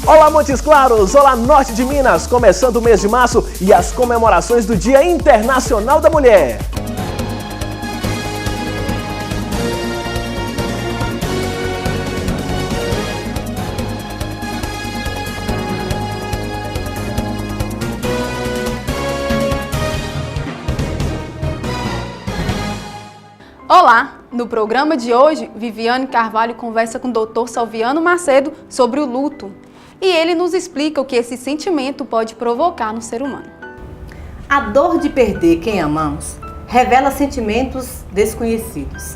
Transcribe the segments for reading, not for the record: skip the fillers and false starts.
Olá, Montes Claros! Olá, Norte de Minas! Começando o mês de março e as comemorações do Dia Internacional da Mulher. Olá! No programa de hoje, Viviane Carvalho conversa com o Dr. Salviano Macedo sobre o luto. E ele nos explica o que esse sentimento pode provocar no ser humano. A dor de perder quem amamos revela sentimentos desconhecidos.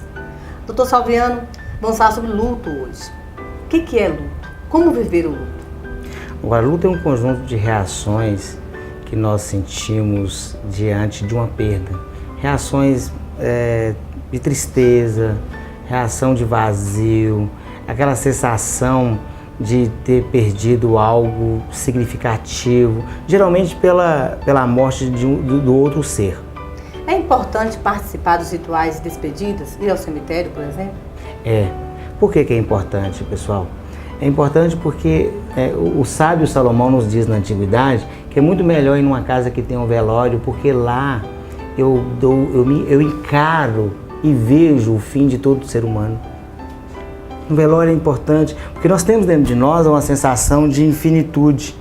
Dr. Salviano, vamos falar sobre luto hoje. O que é luto? Como viver o luto? O luto é um conjunto de reações que nós sentimos diante de uma perda. Reações de tristeza, reação de vazio, aquela sensação de ter perdido algo significativo, geralmente pela morte do outro ser. É importante participar dos rituais de despedidas, ir ao cemitério, por exemplo? Por que é importante, pessoal? É importante porque o sábio Salomão nos diz na antiguidade que é muito melhor ir numa casa que tem um velório, porque lá eu encaro e vejo o fim de todo ser humano. O velório é importante porque nós temos dentro de nós uma sensação de infinitude,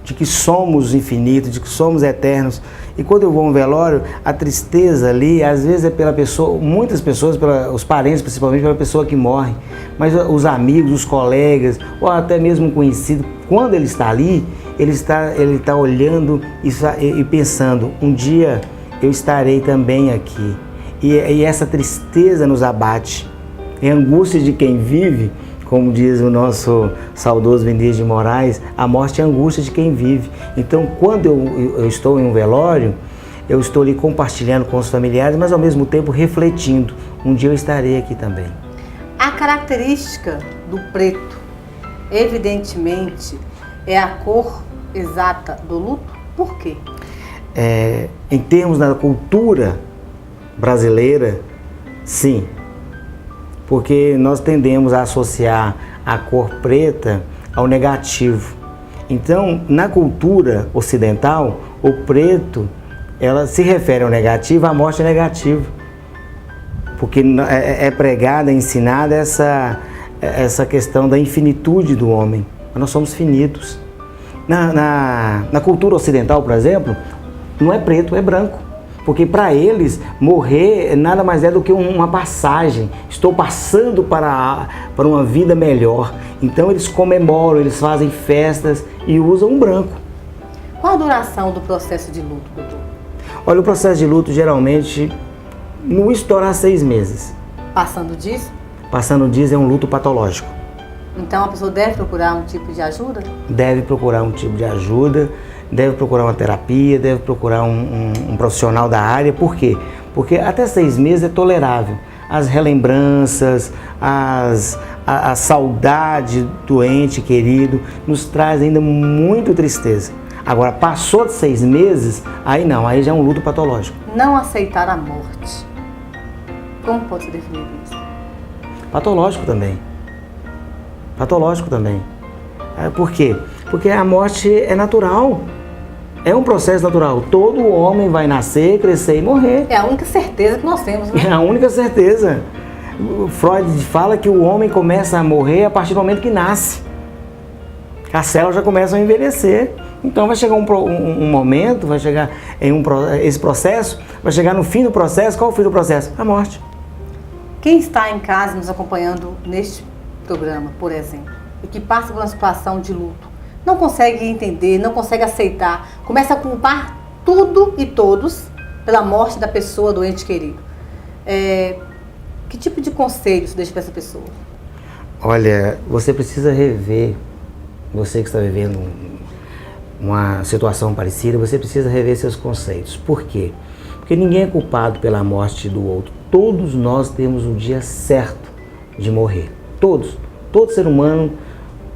de que somos infinitos, de que somos eternos. E quando eu vou a um velório, a tristeza ali, às vezes é pela pessoa, muitas pessoas, os parentes principalmente, pela pessoa que morre, mas os amigos, os colegas, ou até mesmo um conhecido, quando ele está ali, ele está olhando e pensando, um dia eu estarei também aqui. E essa tristeza nos abate. É a angústia de quem vive, como diz o nosso saudoso Vinícius de Moraes, a morte é a angústia de quem vive. Então, quando eu estou em um velório, eu estou ali compartilhando com os familiares, mas ao mesmo tempo refletindo. Um dia eu estarei aqui também. A característica do preto, evidentemente, é a cor exata do luto. Por quê? Em termos da cultura brasileira, sim. Porque nós tendemos a associar a cor preta ao negativo. Então, na cultura ocidental, o preto, ela se refere ao negativo, a morte é negativa. Porque é pregada, ensinada essa questão da infinitude do homem. Nós somos finitos. Na cultura ocidental, por exemplo, não é preto, é branco. Porque para eles, morrer nada mais é do que uma passagem. Estou passando para uma vida melhor. Então eles comemoram, eles fazem festas e usam um branco. Qual a duração do processo de luto, doutor? Olha, o processo de luto geralmente não estoura 6 meses. Passando disso? Passando disso é um luto patológico. Então a pessoa deve procurar um tipo de ajuda? Deve procurar um tipo de ajuda. Deve procurar uma terapia, deve procurar um profissional da área. Por quê? Porque até 6 meses é tolerável. As relembranças, a saudade do ente querido nos traz ainda muita tristeza. Agora, passou de 6 meses, aí não, aí já é um luto patológico. Não aceitar a morte. Como pode ser definido isso? Patológico também. Patológico também. Por quê? Porque a morte é natural. É um processo natural. Todo homem vai nascer, crescer e morrer. É a única certeza que nós temos, né? É a única certeza. Freud fala que o homem começa a morrer a partir do momento que nasce. As células já começam a envelhecer. Então vai chegar um momento, vai chegar esse processo, vai chegar no fim do processo. Qual é o fim do processo? A morte. Quem está em casa nos acompanhando neste programa, por exemplo, e que passa por uma situação de luto, não consegue entender, não consegue aceitar, começa a culpar tudo e todos pela morte da pessoa, do ente querido. Que tipo de conselho você deixa para essa pessoa? Olha, você precisa rever, você que está vivendo uma situação parecida, você precisa rever seus conceitos. Por quê? Porque ninguém é culpado pela morte do outro. Todos nós temos o dia certo de morrer. Todos. Todo ser humano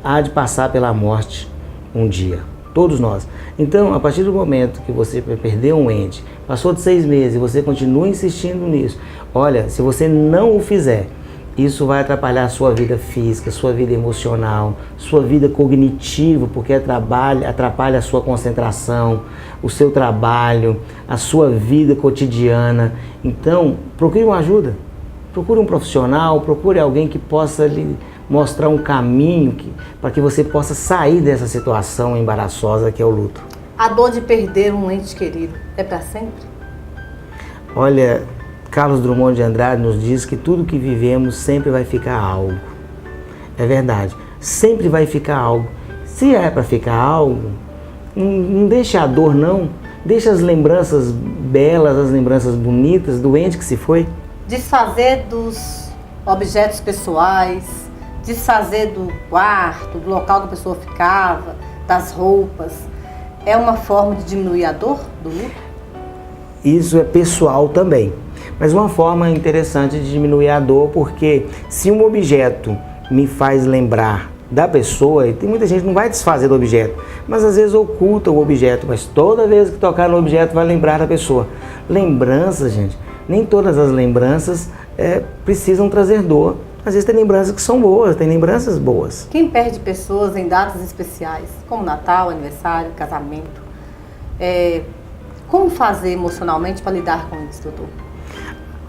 há de passar pela morte um dia. Todos nós. Então, a partir do momento que você perdeu um ente, passou de 6 meses e você continua insistindo nisso, olha, se você não o fizer, Isso vai atrapalhar a sua vida física, sua vida emocional, sua vida cognitiva, porque atrapalha a sua concentração, o seu trabalho, a sua vida cotidiana. Então, procure uma ajuda, procure um profissional, procure alguém que possa lhe mostrar um caminho para que você possa sair dessa situação embaraçosa que é o luto. A dor de perder um ente querido é para sempre? Olha, Carlos Drummond de Andrade nos diz que tudo que vivemos sempre vai ficar algo. É verdade, sempre vai ficar algo. Se é para ficar algo, não deixe a dor não, deixe as lembranças belas, as lembranças bonitas do ente que se foi. Desfazer dos objetos pessoais, desfazer do quarto, do local que a pessoa ficava, das roupas, é uma forma de diminuir a dor do luto? Isso é pessoal também. Mas uma forma interessante de diminuir a dor, porque se um objeto me faz lembrar da pessoa, e tem muita gente que não vai desfazer do objeto, mas às vezes oculta o objeto, mas toda vez que tocar no objeto vai lembrar da pessoa. Lembranças, gente, nem todas as lembranças precisam trazer dor. Às vezes tem lembranças que são boas, tem lembranças boas. Quem perde pessoas em datas especiais, como Natal, aniversário, casamento, como fazer emocionalmente para lidar com isso, doutor?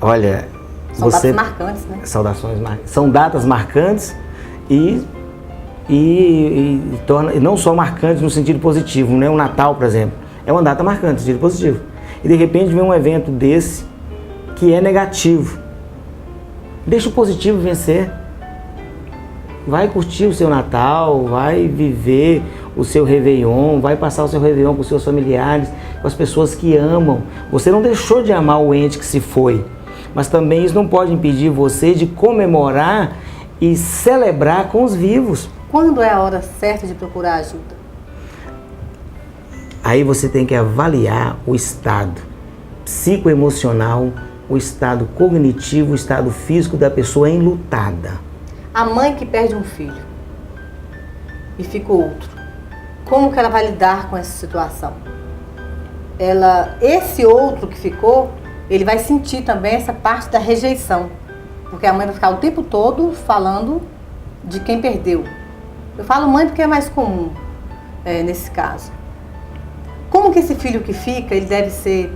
Olha, são datas marcantes, né? São datas marcantes e não só marcantes no sentido positivo, né? O Natal, por exemplo, é uma data marcante no sentido positivo. E de repente vem um evento desse que é negativo. Deixa o positivo vencer. Vai curtir o seu Natal, vai viver o seu Réveillon, vai passar o seu Réveillon com os seus familiares, com as pessoas que amam. Você não deixou de amar o ente que se foi, mas também isso não pode impedir você de comemorar e celebrar com os vivos. Quando é a hora certa de procurar ajuda? Aí você tem que avaliar o estado psicoemocional, o estado cognitivo, o estado físico da pessoa enlutada. A mãe que perde um filho e fica outro, como que ela vai lidar com essa situação? Esse outro que ficou, ele vai sentir também essa parte da rejeição, porque a mãe vai ficar o tempo todo falando de quem perdeu. Eu falo mãe porque é mais comum nesse caso. Como que esse filho que fica, ele deve ser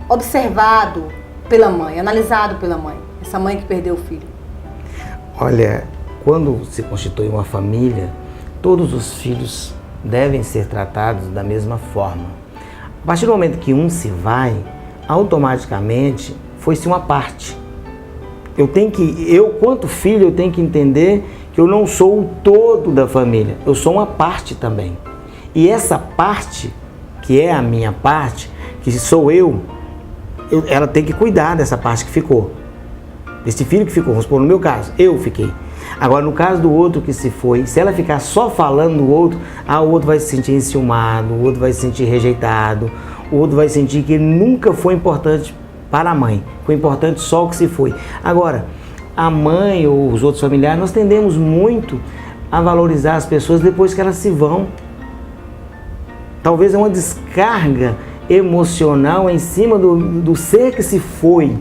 observado pela mãe, analisado pela mãe, essa mãe que perdeu o filho? Olha, quando se constitui uma família, todos os filhos devem ser tratados da mesma forma. A partir do momento que um se vai, automaticamente foi-se uma parte. Eu, quanto filho, eu tenho que entender que eu não sou o todo da família, eu sou uma parte também. E essa parte, que é a minha parte, que sou ela tem que cuidar dessa parte que ficou. Desse filho que ficou, vamos supor, no meu caso, eu fiquei. Agora, no caso do outro que se foi, se ela ficar só falando do outro, o outro vai se sentir enciumado, o outro vai se sentir rejeitado, o outro vai sentir que nunca foi importante para a mãe, foi importante só o que se foi. Agora, a mãe ou os outros familiares, nós tendemos muito a valorizar as pessoas depois que elas se vão. Talvez é uma descarga emocional em cima do ser que se foi.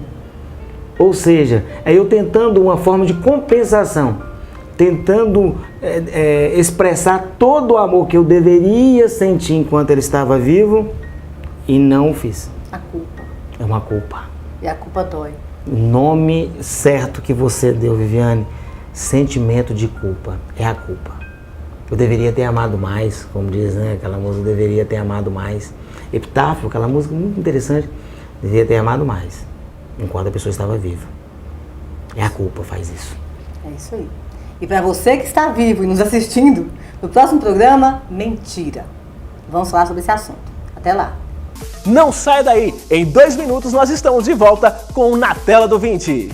Ou seja, é eu tentando uma forma de compensação, tentando expressar todo o amor que eu deveria sentir enquanto ele estava vivo e não o fiz. A culpa. É uma culpa. E a culpa dói. O nome certo que você deu, Viviane, sentimento de culpa, é a culpa. Eu deveria ter amado mais, como diz, né? Aquela música, eu deveria ter amado mais. Epitáfio, aquela música muito interessante, deveria ter amado mais, enquanto a pessoa estava viva. É a culpa, faz isso. É isso aí. E para você que está vivo e nos assistindo, no próximo programa, mentira. Vamos falar sobre esse assunto. Até lá. Não sai daí! Em 2 minutos nós estamos de volta com Na Tela do 20.